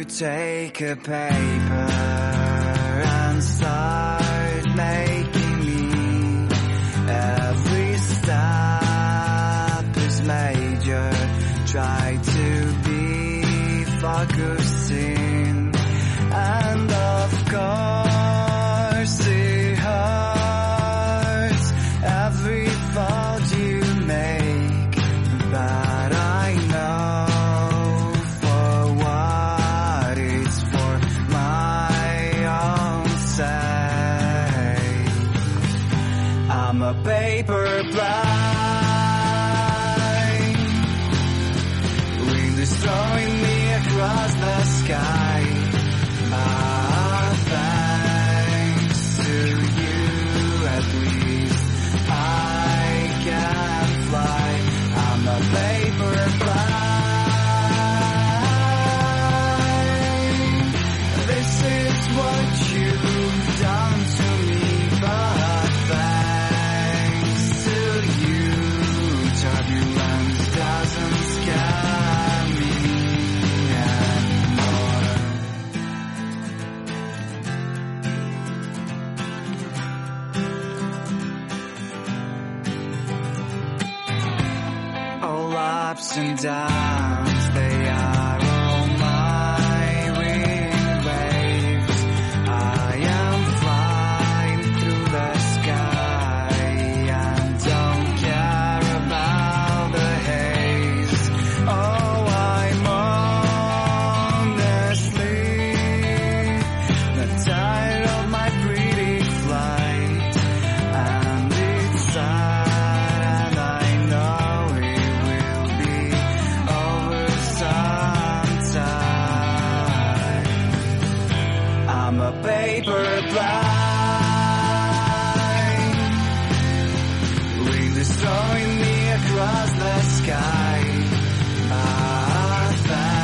take a paper and start making me. Every step is major. Try to be focusing, and of course it hurts every fault you make, but I know for what it's for my own sake. I'm a paper plane, wind is throwing me across the sky. Thanks to you, at least I can fly. I'm a paper plane. This is what you've done to me, but thanks to you, turbulence doesn't scare me anymore. All ups and downs, they are all my wind waves. I am flying through the sky and don't care about the haze. Oh, I'm honestly not tired of my pretty flight, and it's sad, and I know it will be over sometime. I'm a paper plane.